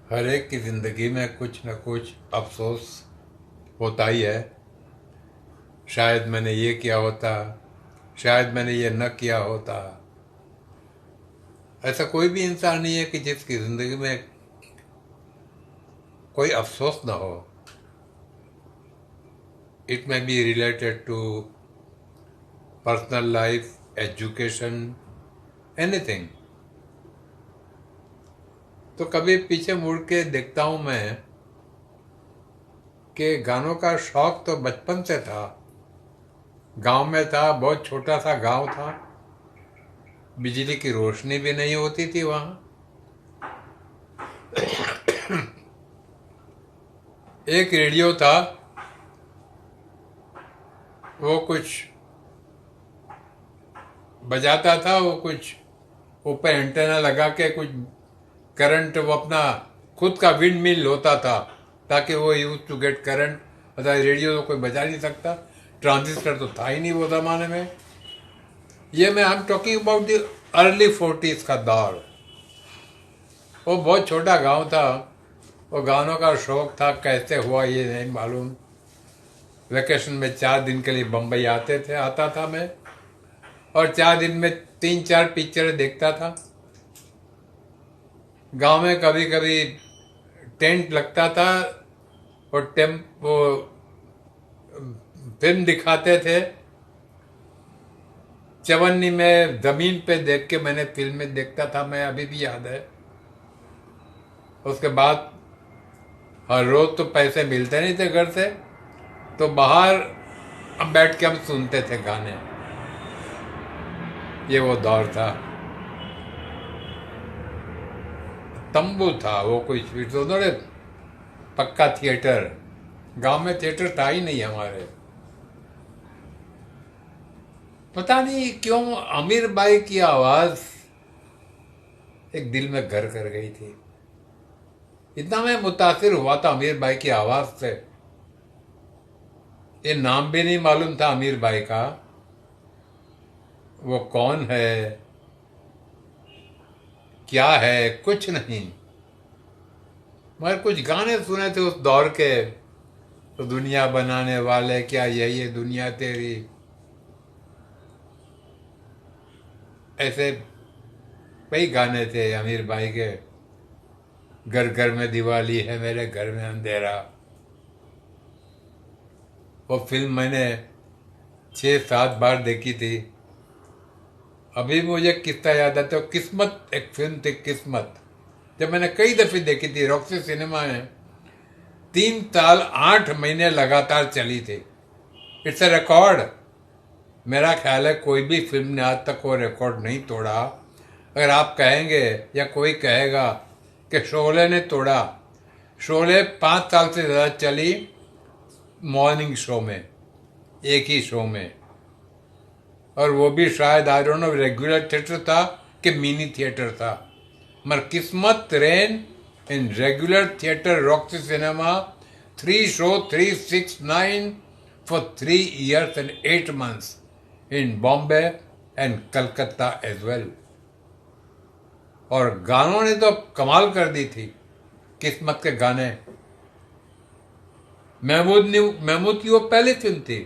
हर एक की ज़िंदगी में कुछ न कुछ अफसोस होता ही है। शायद मैंने ये किया होता, शायद मैंने ये न किया होता। ऐसा कोई भी इंसान नहीं है कि जिसकी ज़िंदगी में कोई अफसोस ना हो। It may be related to personal life, education, anything. तो कभी पीछे मुड़ के देखता हूँ मैं कि गानों का शौक तो बचपन से था। गांव में था, बहुत छोटा सा गांव था, बिजली की रोशनी भी नहीं होती थी वहाँ। एक रेडियो था, वो कुछ बजाता था, वो कुछ ऊपर एंटेना लगा के कुछ करंट, वो अपना खुद का विंड मिल होता था ताकि वो यूज टू गेट करंट। अतः रेडियो तो कोई बजा नहीं सकता, ट्रांजिस्टर तो था ही नहीं वो ज़माने में। ये मैं I am talking about the early 40s का दौर। वो बहुत छोटा गांव था। वो गानों का शौक था, कैसे हुआ ये नहीं मालूम। वेकेशन में 4 दिन के लिए बम्बई आता था मैं, और 4 दिन में 3-4 पिक्चरें देखता था। गांव में कभी कभी टेंट लगता था, और वो फिल्म दिखाते थे। चवन्नी में जमीन पे देख के मैंने फिल्में देखता था, मैं अभी भी याद है। उसके बाद हर रोज तो पैसे मिलते नहीं थे घर से, तो बाहर हम बैठ के हम सुनते थे गाने। ये वो दौर था। तंबू था वो, कोई पक्का थिएटर। गांव में थिएटर था ही नहीं हमारे। पता नहीं क्यों आमिर बाई की आवाज एक दिल में घर कर गई थी। इतना मैं मुतासिर हुआ था आमिर बाई की आवाज से। ये नाम भी नहीं मालूम था आमिर बाई का, वो कौन है, क्या है, कुछ नहीं। मगर कुछ गाने सुने थे उस दौर के, तो दुनिया बनाने वाले, क्या यही है दुनिया तेरी, ऐसे कई गाने थे आमिर भाई के। घर घर में दिवाली है, मेरे घर में अंधेरा। वो फिल्म मैंने 6-7 बार देखी थी। अभी मुझे किस्सा याद आता है, किस्मत एक फिल्म थी, किस्मत। जब मैंने कई दफे देखी थी, रॉक्सी सिनेमा में 3 साल 8 महीने लगातार चली थी। It's a record. मेरा ख्याल है कोई भी फिल्म ने आज तक वो रिकॉर्ड नहीं तोड़ा। अगर आप कहेंगे या कोई कहेगा कि शोले ने तोड़ा, शोले 5 साल से ज़्यादा चली मॉर्निंग शो में, एक ही शो में। और वो भी शायद I don't know regular theatre था कि मिनी थिएटर था। मगर Kismet ran in regular theatre Roxy cinema, 3 show 369 for 3 years and 8 months in Bombay and Calcutta as well. और गानों ने तो कमाल कर दी थी, किस्मत के गाने। महमूद की वो पहली फिल्म थी।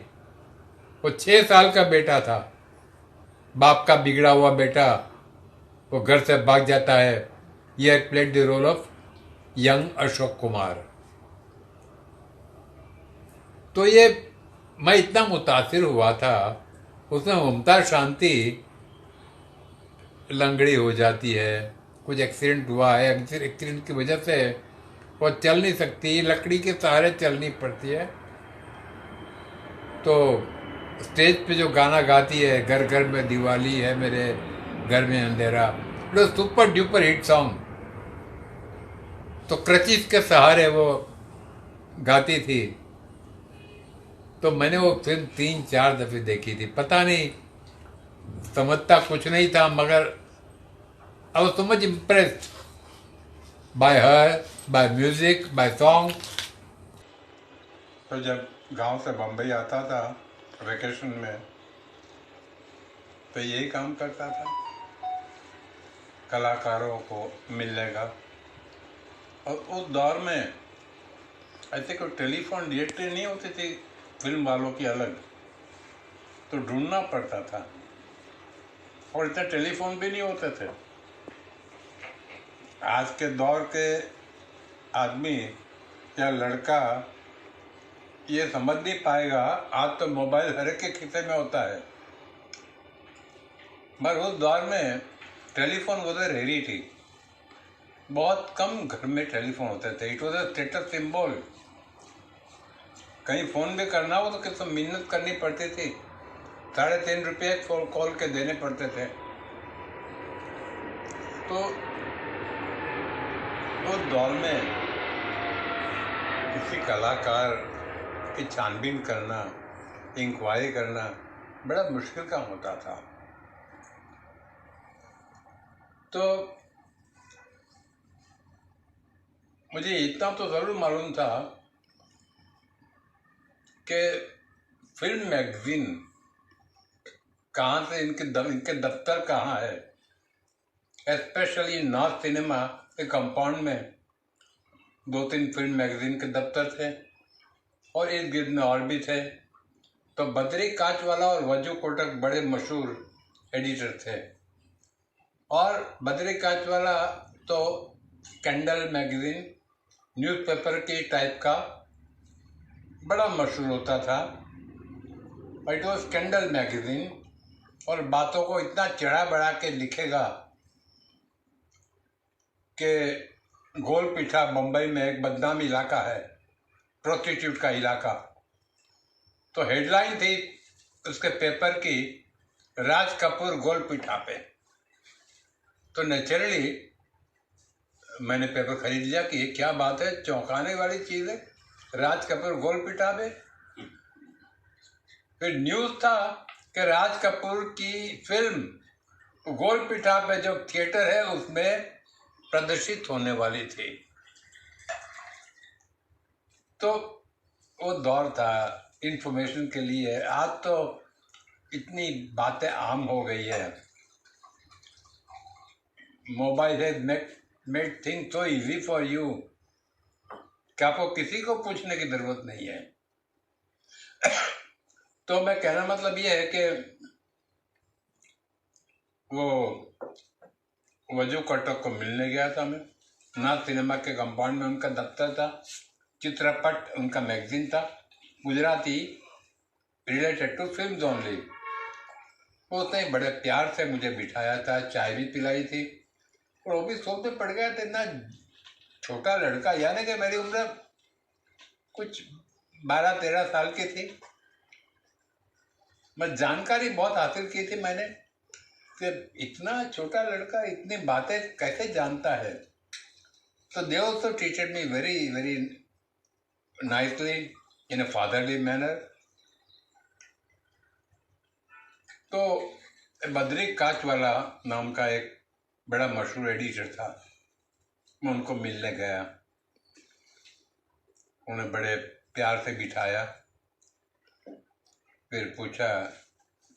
वो 6 साल का बेटा था, बाप का बिगड़ा हुआ बेटा, वो घर से भाग जाता है। ये played the role of young Ashok Kumar. तो ये मैं इतना मुतासिर हुआ था। उसमें मुमताज शांति लंगड़ी हो जाती है, कुछ एक्सीडेंट हुआ है, एक्सीडेंट की वजह से वो चल नहीं सकती, लकड़ी के सहारे चलनी पड़ती है। तो स्टेज पे जो गाना गाती है, घर घर में दिवाली है, मेरे घर में अंधेरा, वो सुपर डुपर हिट सॉन्ग। तो क्रचिस के सहारे वो गाती थी। तो मैंने वो फिल्म 3-4 दफे देखी थी। पता नहीं, समझता कुछ नहीं था, मगर I was so much impressed by her, by music, by song. तो जब गांव से बम्बई आता था वेकेशन में, तो यही काम करता था, कलाकारों को मिलने का। और उस दौर में ऐसे कोई टेलीफोन डायरेक्टरी नहीं होती थी फिल्म वालों की अलग, तो ढूंढना पड़ता था, और इतने टेलीफोन भी नहीं होते थे। आज के दौर के आदमी या लड़का ये समझ नहीं पाएगा, आज तो मोबाइल हर एक के खीसे में होता है, मगर उस दौर में टेलीफोन वो तो रेयरिटी, बहुत कम घर में टेलीफोन होते थे। It was a status symbol. कहीं फ़ोन भी करना हो तो किसी मिन्नत करनी पड़ती थी, 3.5 रुपये कॉल के देने पड़ते थे। तो उस दौर में किसी कलाकार की छानबीन करना, इंक्वायरी करना बड़ा मुश्किल काम होता था। तो मुझे इतना तो ज़रूर मालूम था कि फिल्म मैगजीन कहाँ से, इनके दफ्तर कहाँ है। स्पेशली नॉर्थ सिनेमा के कंपाउंड में 2-3 फिल्म मैगजीन के दफ्तर थे, और इर्द गिर्द में और भी थे। तो बद्री कांचवाला और वजू कोटक बड़े मशहूर एडिटर थे, और बद्री कांचवाला तो कैंडल मैगजीन न्यूज़पेपर की टाइप का बड़ा मशहूर होता था। इट वॉज कैंडल मैगजीन, और बातों को इतना चढ़ा बढ़ा के लिखेगा कि गोलपीठा बम्बई में एक बदनाम इलाका है, प्रोस्टिट्यूट का इलाका। तो हेडलाइन थी उसके पेपर की, राज कपूर गोलपीठा पे। तो नेचुरली मैंने पेपर खरीद लिया कि ये क्या बात है, चौंकाने वाली चीज़ है, राज कपूर गोलपीठा पे। फिर न्यूज़ था कि राज कपूर की फिल्म गोलपीठा पे जो थिएटर है उसमें प्रदर्शित होने वाली थी। तो वो दौर था इंफॉर्मेशन के लिए। आज तो इतनी बातें आम हो गई है, मोबाइल है made thing so easy for you कि आपको किसी को पूछने की जरूरत नहीं है। तो मैं कहना मतलब ये है कि वो वजू कटक को मिलने गया था मैं, नाथ सिनेमा के कंपाउंड में उनका दफ्तर था, चित्रपट उनका मैगजीन था, Gujarati related to film only. उसने बड़े प्यार से मुझे बिठाया था, चाय भी पिलाई थी, और वो भी सोच में पड़ गया था, इतना छोटा लड़का, यानी कि मेरी उम्र कुछ 12-13 साल की थी। मैं जानकारी बहुत हासिल की थी मैंने कि इतना छोटा लड़का इतनी बातें कैसे जानता है। तो they also treated me very very nicely in a fatherly manner. तो बद्री कांचवाला नाम का एक बड़ा मशहूर एडिटर था, मैं उनको मिलने गया, उन्हें बड़े प्यार से बिठाया, फिर पूछा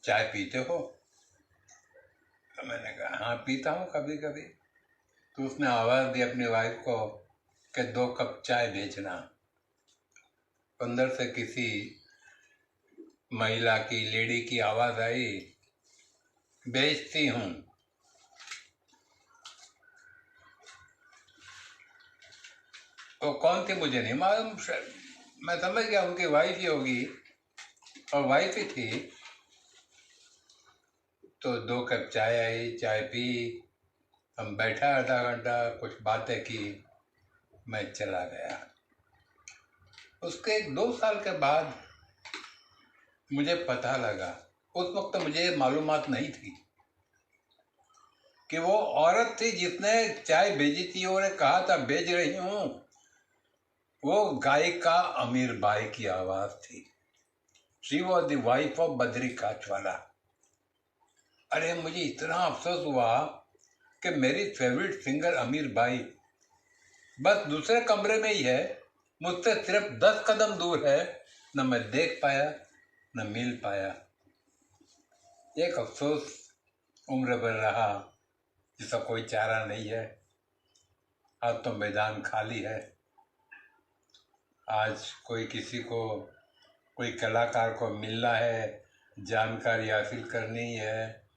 चाय पीते हो? तो मैंने कहा हाँ पीता हूँ कभी कभी। तो उसने आवाज़ दी अपनी वाइफ को कि 2 कप चाय भेजना। अंदर से किसी महिला की, लेडी की आवाज़ आई, भेजती हूँ। तो कौन थी मुझे नहीं मालूम, मैं समझ गया उनकी वाइफ ही होगी, और वाइफ ही थी। तो 2 कप चाय आई, चाय पी, हम बैठा आधा घंटा, कुछ बातें की, मैं चला गया। उसके 2 साल के बाद मुझे पता लगा, उस वक्त मुझे मालूमात नहीं थी कि वो औरत थी जिसने चाय भेजी थी और कहा था भेज रही हूँ, वो गायिका अमीर बाई की आवाज थी। She was the wife of Badri Kanchwala. अरे मुझे इतना अफसोस हुआ कि मेरी फेवरेट सिंगर अमीर बाई बस दूसरे कमरे में ही है, मुझसे सिर्फ 10 कदम दूर है, न मैं देख पाया न मिल पाया। एक अफसोस उम्र भर रहा, जिसका कोई चारा नहीं है। आज तो मैदान खाली है। आज कोई किसी को, कोई कलाकार को मिलना है, जानकारी हासिल करनी है,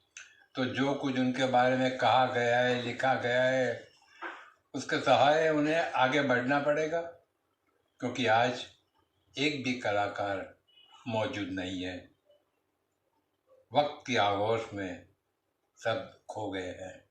तो जो कुछ उनके बारे में कहा गया है, लिखा गया है, उसके सहारे उन्हें आगे बढ़ना पड़ेगा, क्योंकि आज एक भी कलाकार मौजूद नहीं है। वक्त की आगोश में सब खो गए हैं।